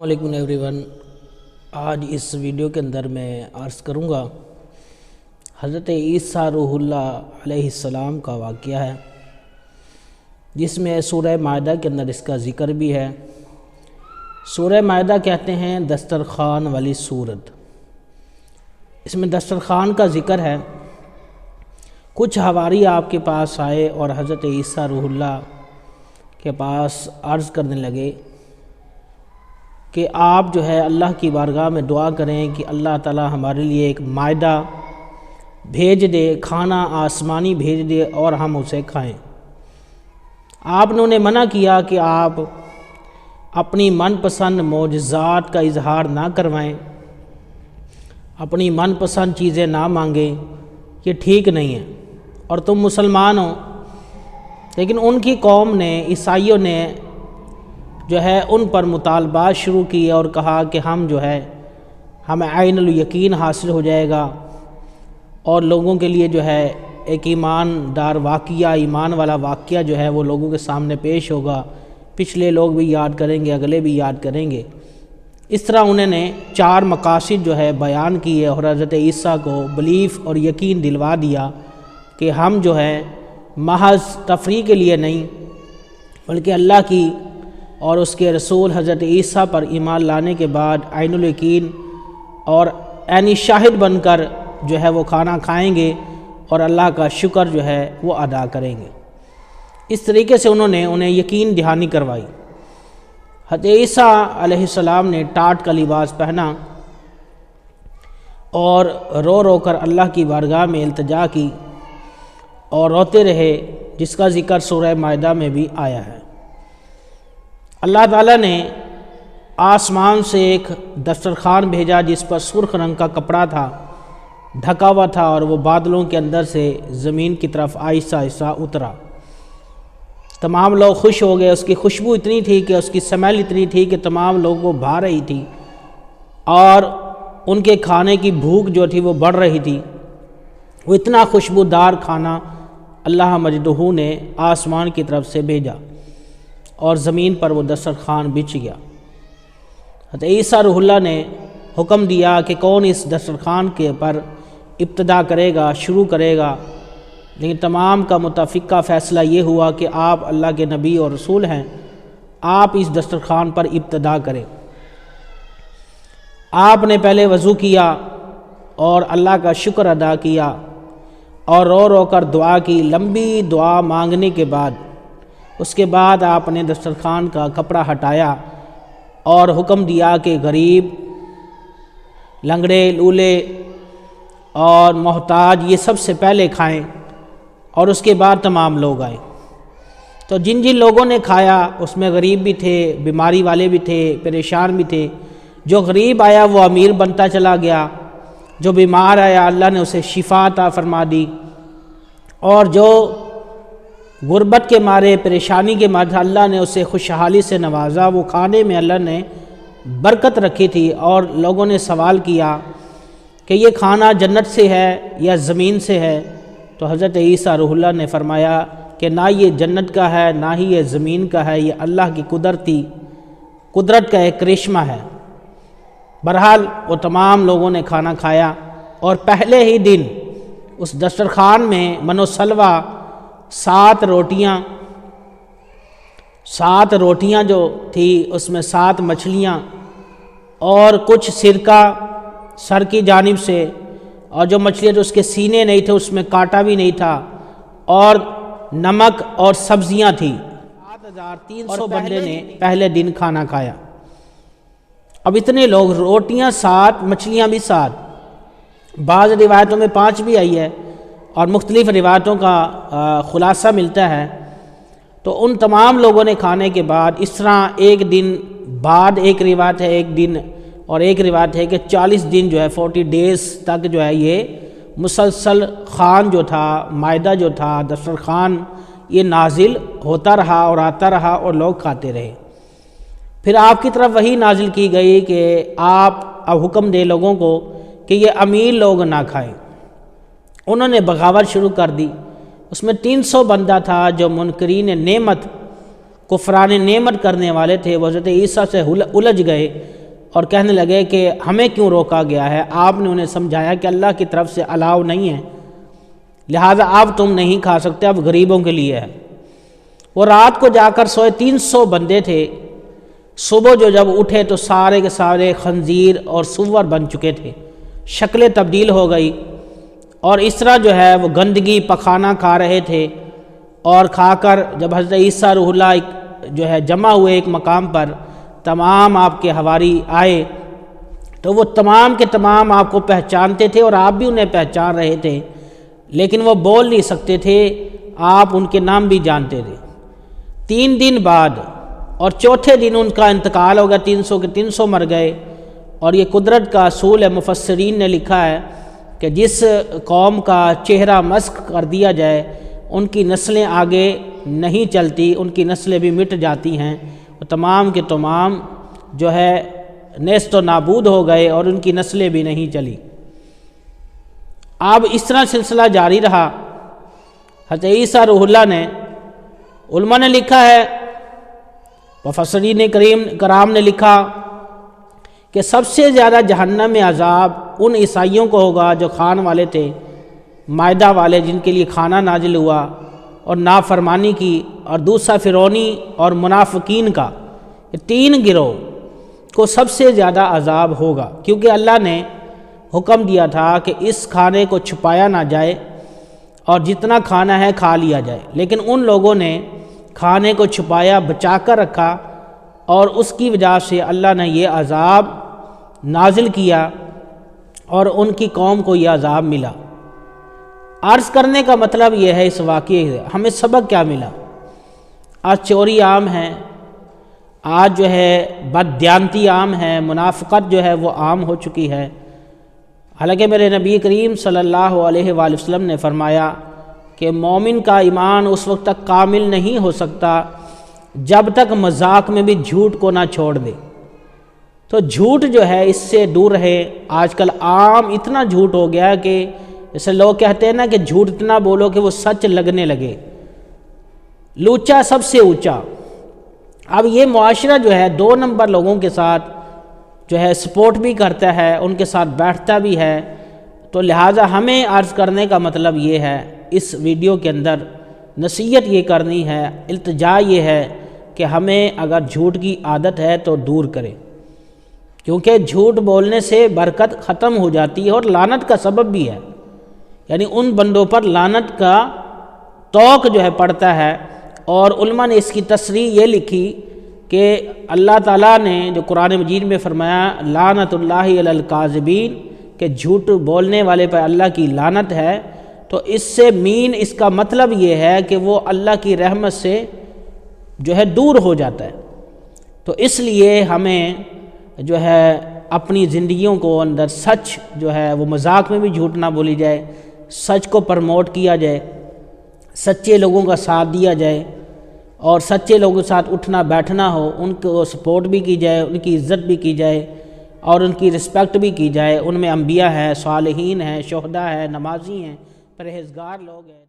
وعلیکم every one. آج اس video کے اندر میں عرض کروں گا حضرت عیسیٰ روح اللہ علیہ السلام کا واقعہ ہے، جس میں سورہ مائدہ کے اندر اس کا ذکر بھی ہے۔ سورہ مائدہ کہتے ہیں دسترخوان والی سورت۔ اس میں دسترخوان کا ذکر ہے۔ کچھ حواری آپ کے پاس آئے اور حضرت عیسیٰ روح اللہ کے پاس عرض کرنے لگے کہ آپ جو ہے اللہ کی بارگاہ میں دعا کریں کہ اللہ تعالی ہمارے لیے ایک مائدہ بھیج دے، کھانا آسمانی بھیج دے اور ہم اسے کھائیں۔ آپ نے انہیں منع کیا کہ آپ اپنی من پسند معجزات کا اظہار نہ کروائیں، اپنی من پسند چیزیں نہ مانگیں، یہ ٹھیک نہیں ہے اور تم مسلمان ہو۔ لیکن ان کی قوم نے، عیسائیوں نے جو ہے ان پر مطالبات شروع کیے اور کہا کہ ہمیں عین الیقین حاصل ہو جائے گا اور لوگوں کے لیے جو ہے ایک ایماندار واقعہ، ایمان والا واقعہ جو ہے وہ لوگوں کے سامنے پیش ہوگا، پچھلے لوگ بھی یاد کریں گے، اگلے بھی یاد کریں گے۔ اس طرح انہوں نے 4 مقاصد جو ہے بیان کیے اور حضرت عیسیٰ کو بلیف اور یقین دلوا دیا کہ ہم جو ہے محض تفریح کے لیے نہیں بلکہ اللہ کی اور اس کے رسول حضرت عیسیٰ پر ایمان لانے کے بعد عین الیقین اور عینی شاہد بن کر جو ہے وہ کھانا کھائیں گے اور اللہ کا شکر جو ہے وہ ادا کریں گے۔ اس طریقے سے انہیں یقین دہانی کروائی۔ حضرت عیسیٰ علیہ السلام نے ٹاٹ کا لباس پہنا اور رو رو کر اللہ کی بارگاہ میں التجا کی اور روتے رہے، جس کا ذکر سورہ مائدہ میں بھی آیا ہے۔ اللہ تعالیٰ نے آسمان سے ایک دسترخوان بھیجا جس پر سرخ رنگ کا کپڑا تھا، ڈھکا ہوا تھا، اور وہ بادلوں کے اندر سے زمین کی طرف آہستہ آہستہ اترا۔ تمام لوگ خوش ہو گئے۔ اس کی خوشبو اتنی تھی کہ اس کی سمیل اتنی تھی کہ تمام لوگوں کو بھا رہی تھی اور ان کے کھانے کی بھوک جو تھی وہ بڑھ رہی تھی۔ وہ اتنا خوشبودار کھانا اللہ مجدہ نے آسمان کی طرف سے بھیجا اور زمین پر وہ دسترخوان بچھ گیا۔ حضرت عیسیٰ روح اللہ نے حکم دیا کہ کون اس دسترخوان کے پر ابتدا کرے گا، شروع کرے گا، لیکن تمام کا متفقہ فیصلہ یہ ہوا کہ آپ اللہ کے نبی اور رسول ہیں، آپ اس دسترخوان پر ابتدا کریں۔ آپ نے پہلے وضو کیا اور اللہ کا شکر ادا کیا اور رو رو کر دعا کی، لمبی دعا مانگنے کے بعد اس کے بعد آپ نے دسترخوان کا کپڑا ہٹایا اور حکم دیا کہ غریب، لنگڑے، لولے اور محتاج یہ سب سے پہلے کھائیں اور اس کے بعد تمام لوگ آئیں۔ تو جن لوگوں نے کھایا اس میں غریب بھی تھے، بیماری والے بھی تھے، پریشان بھی تھے۔ جو غریب آیا وہ امیر بنتا چلا گیا، جو بیمار آیا اللہ نے اسے شفا عطا فرما دی، اور جو غربت کے مارے، پریشانی کے مارے اللہ نے اسے خوشحالی سے نوازا۔ وہ کھانے میں اللہ نے برکت رکھی تھی اور لوگوں نے سوال کیا کہ یہ کھانا جنت سے ہے یا زمین سے ہے؟ تو حضرت عیسیٰ روح اللہ نے فرمایا کہ نہ یہ جنت کا ہے نہ ہی یہ زمین کا ہے، یہ اللہ کی قدرت کا ایک کرشمہ ہے۔ بہرحال وہ تمام لوگوں نے کھانا کھایا اور پہلے ہی دن اس دسترخوان میں من و سلوہ 7 روٹیاں جو تھی، اس میں 7 مچھلیاں اور کچھ سرکہ سر کی جانب سے، اور جو مچھلیاں جو اس کے سینے نہیں تھے اس میں کانٹا بھی نہیں تھا، اور نمک اور سبزیاں تھیں۔ 7300 بندے نے پہلے دن کھانا کھایا۔ اب اتنے لوگ، روٹیاں 7، مچھلیاں بھی 7، بعض روایتوں میں 5 بھی آئی ہے اور مختلف روایتوں کا خلاصہ ملتا ہے۔ تو ان تمام لوگوں نے کھانے کے بعد اس طرح ایک دن بعد، ایک روایت ہے 1 دن اور ایک روایت ہے کہ 40 دن جو ہے 40 ڈیز تک جو ہے یہ مسلسل خوان جو تھا، مائدہ جو تھا، دسترخوان یہ نازل ہوتا رہا اور آتا رہا اور لوگ کھاتے رہے۔ پھر آپ کی طرف وہی نازل کی گئی کہ آپ اب حکم دے لوگوں کو کہ یہ امیر لوگ نہ کھائیں۔ انہوں نے بغاوت شروع کر دی۔ اس میں 300 بندہ تھا جو منکرین نعمت کفران نعمت کرنے والے تھے، وہ حضرت عیسیٰ سے الجھ گئے اور کہنے لگے کہ ہمیں کیوں روکا گیا ہے؟ آپ نے انہیں سمجھایا کہ اللہ کی طرف سے الاؤ نہیں ہے، لہٰذا اب تم نہیں کھا سکتے، اب غریبوں کے لیے ہے۔ وہ رات کو جا کر سوئے، 300 بندے تھے، صبح جو جب اٹھے تو سارے کے سارے خنزیر اور سور بن چکے تھے، شکلیں تبدیل ہو گئی، اور اس طرح جو ہے وہ گندگی پخانا کھا رہے تھے۔ اور کھا کر جب حضرت عیسیٰ روح اللہ جو ہے جمع ہوئے ایک مقام پر، تمام آپ کے حواری آئے تو وہ تمام کے تمام آپ کو پہچانتے تھے اور آپ بھی انہیں پہچان رہے تھے، لیکن وہ بول نہیں سکتے تھے، آپ ان کے نام بھی جانتے تھے۔ 3 دن بعد اور چوتھے دن ان کا انتقال ہو گیا، 300 کے 300 مر گئے۔ اور یہ قدرت کا اصول ہے، مفسرین نے لکھا ہے کہ جس قوم کا چہرہ مسخ کر دیا جائے ان کی نسلیں آگے نہیں چلتی، ان کی نسلیں بھی مٹ جاتی ہیں، وہ تمام کے تمام جو ہے نیست و نابود ہو گئے اور ان کی نسلیں بھی نہیں چلی۔ اب اس طرح سلسلہ جاری رہا۔ حضرت عیسیٰ روح اللہ نے، علماء نے لکھا ہے، مفسرین کرام نے لکھا کہ سب سے زیادہ جہنم میں عذاب ان عیسائیوں کو ہوگا جو کھان والے تھے، مائدہ والے، جن کے لیے کھانا نازل ہوا اور نافرمانی کی، اور دوسرا فرعونی اور منافقین کا۔ یہ 3 گروہ کو سب سے زیادہ عذاب ہوگا، کیونکہ اللہ نے حکم دیا تھا کہ اس کھانے کو چھپایا نہ جائے اور جتنا کھانا ہے کھا لیا جائے، لیکن ان لوگوں نے کھانے کو چھپایا، بچا کر رکھا، اور اس کی وجہ سے اللہ نے یہ عذاب نازل کیا اور ان کی قوم کو یہ عذاب ملا۔ عرض کرنے کا مطلب یہ ہے، اس واقعے سے ہمیں سبق کیا ملا؟ آج چوری عام ہے، آج جو ہے بددیانتی عام ہے، منافقت جو ہے وہ عام ہو چکی ہے۔ حالانکہ میرے نبی کریم صلی اللہ علیہ وآلہ وسلم نے فرمایا کہ مومن کا ایمان اس وقت تک کامل نہیں ہو سکتا جب تک مذاق میں بھی جھوٹ کو نہ چھوڑ دے۔ تو جھوٹ جو ہے اس سے دور رہے۔ آج کل عام اتنا جھوٹ ہو گیا کہ جیسے لوگ کہتے ہیں نا کہ جھوٹ اتنا بولو کہ وہ سچ لگنے لگے، لوچا سب سے اونچا۔ اب یہ معاشرہ جو ہے 2 نمبر لوگوں کے ساتھ جو ہے سپورٹ بھی کرتا ہے، ان کے ساتھ بیٹھتا بھی ہے، تو لہٰذا ہمیں عرض کرنے کا مطلب یہ ہے، اس ویڈیو کے اندر نصیحت یہ کرنی ہے، التجا یہ ہے کہ ہمیں اگر جھوٹ کی عادت ہے تو دور کریں، کیونکہ جھوٹ بولنے سے برکت ختم ہو جاتی ہے اور لعنت کا سبب بھی ہے، یعنی ان بندوں پر لعنت کا توق جو ہے پڑتا ہے۔ اور علماء نے اس کی تصریح یہ لکھی کہ اللہ تعالیٰ نے جو قرآن مجید میں فرمایا لعنت اللہ علی الکاذبین، کہ جھوٹ بولنے والے پر اللہ کی لعنت ہے، تو اس سے اس کا مطلب یہ ہے کہ وہ اللہ کی رحمت سے جو ہے دور ہو جاتا ہے۔ تو اس لیے ہمیں جو ہے اپنی زندگیوں کو اندر سچ جو ہے وہ مذاق میں بھی جھوٹ نہ بولی جائے، سچ کو پرموٹ کیا جائے، سچے لوگوں کا ساتھ دیا جائے، اور سچے لوگوں کے ساتھ اٹھنا بیٹھنا ہو، ان کو سپورٹ بھی کی جائے، ان کی عزت بھی کی جائے اور ان کی رسپیکٹ بھی کی جائے۔ ان میں انبیاء ہیں، صالحین ہیں، شہداء ہیں، نمازی ہیں، پرہیزگار لوگ ہیں۔